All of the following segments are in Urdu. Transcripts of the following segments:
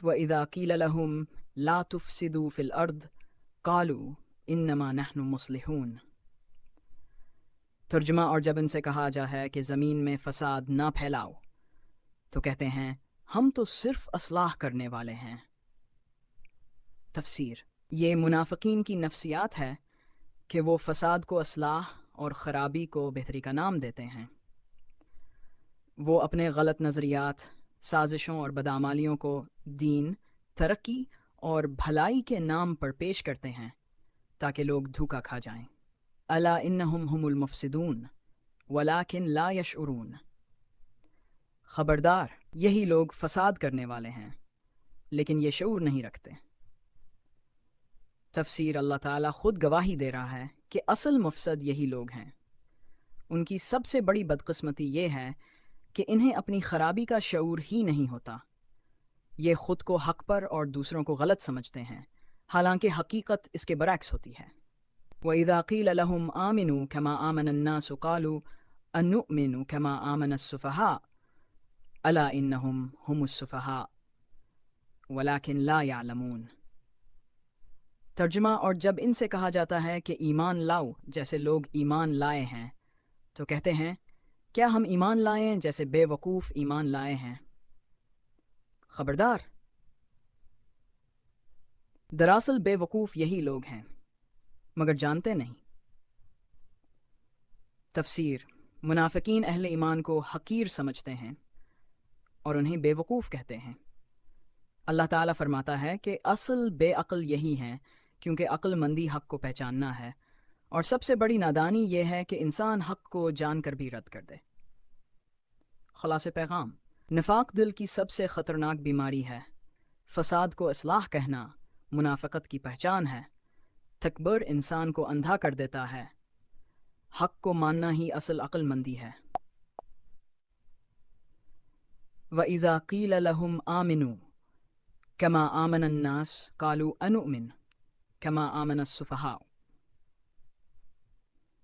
وَإِذَا قِيلَ لَهُمْ لَا تُفْسِدُوا فِي الْأَرْضِ قَالُوا إِنَّمَا نَحْنُ مُصْلِحُونَ۔ ترجمہ: اور جب ان سے کہا جائے کہ زمین میں فساد نہ پھیلاؤ تو کہتے ہیں ہم تو صرف اصلاح کرنے والے ہیں۔ تفسیر: یہ منافقین کی نفسیات ہے کہ وہ فساد کو اصلاح اور خرابی کو بہتری کا نام دیتے ہیں۔ وہ اپنے غلط نظریات، سازشوں اور بدعمالیوں کو دین، ترقی اور بھلائی کے نام پر پیش کرتے ہیں تاکہ لوگ دھوکا کھا جائیں۔ الا انہم ہم المفسدون ولکن لا یشعرون۔ خبردار، یہی لوگ فساد کرنے والے ہیں لیکن یہ شعور نہیں رکھتے۔ تفسیر: اللہ تعالیٰ خود گواہی دے رہا ہے کہ اصل مفسد یہی لوگ ہیں۔ ان کی سب سے بڑی بدقسمتی یہ ہے کہ انہیں اپنی خرابی کا شعور ہی نہیں ہوتا۔ یہ خود کو حق پر اور دوسروں کو غلط سمجھتے ہیں، حالانکہ حقیقت اس کے برعکس ہوتی ہے۔ وَإِذَا قِيلَ لَهُمْ آمِنُوا كَمَا آمَنَ النَّاسُ قَالُوا أَنُؤْمِنُ كَمَا آمَنَ السُّفَهَاءُ أَلَا إِنَّهُمْ هُمُ السُّفَهَاءُ وَلَكِنْ لَا يَعْلَمُونَ۔ ترجمہ: اور جب ان سے کہا جاتا ہے کہ ایمان لاؤ جیسے لوگ ایمان لائے ہیں تو کہتے ہیں کیا ہم ایمان لائیں جیسے بے وقوف ایمان لائے ہیں۔ خبردار، دراصل بے وقوف یہی لوگ ہیں مگر جانتے نہیں۔ تفسیر: منافقین اہل ایمان کو حقیر سمجھتے ہیں اور انہیں بے وقوف کہتے ہیں۔ اللہ تعالیٰ فرماتا ہے کہ اصل بے عقل یہی ہیں، کیونکہ عقل مندی حق کو پہچاننا ہے، اور سب سے بڑی نادانی یہ ہے کہ انسان حق کو جان کر بھی رد کر دے۔ خلاصہ پیغام: نفاق دل کی سب سے خطرناک بیماری ہے۔ فساد کو اصلاح کہنا منافقت کی پہچان ہے۔ تکبر انسان کو اندھا کر دیتا ہے۔ حق کو ماننا ہی اصل عقل مندی ہے۔ وَإِذَا قِيلَ لَهُمْ آمِنُوا كَمَا آمَنَ النَّاسُ قَالُوا أَنُؤْمِنُ كَمَا آمَنَ السُّفَهَاءُ۔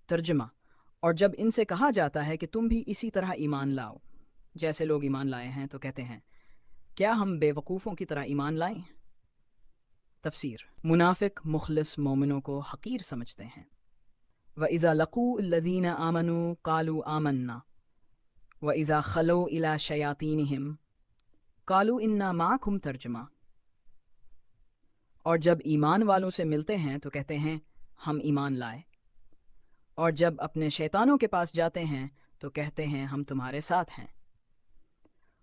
ترجمہ: اور جب ان سے کہا جاتا ہے کہ تم بھی اسی طرح ایمان لاؤ جیسے لوگ ایمان لائے ہیں تو کہتے ہیں کیا ہم بے وقوفوں کی طرح ایمان لائیں۔ تفسیر: منافق مخلص مومنوں کو حقیر سمجھتے ہیں۔ وَإِذَا لَقُوا الَّذِينَ آمَنُوا قَالُوا آمَنَّا وَإِذَا خَلَوْا إِلَىٰ شَيَاطِينِهِمْ قَالُوا إِنَّا مَعَكُمْ۔ ترجمہ: اور جب ایمان والوں سے ملتے ہیں تو کہتے ہیں ہم ایمان لائے، اور جب اپنے شیطانوں کے پاس جاتے ہیں تو کہتے ہیں ہم تمہارے ساتھ ہیں۔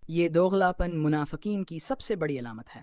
یہ دوغلاپن منافقین کی سب سے بڑی علامت ہے۔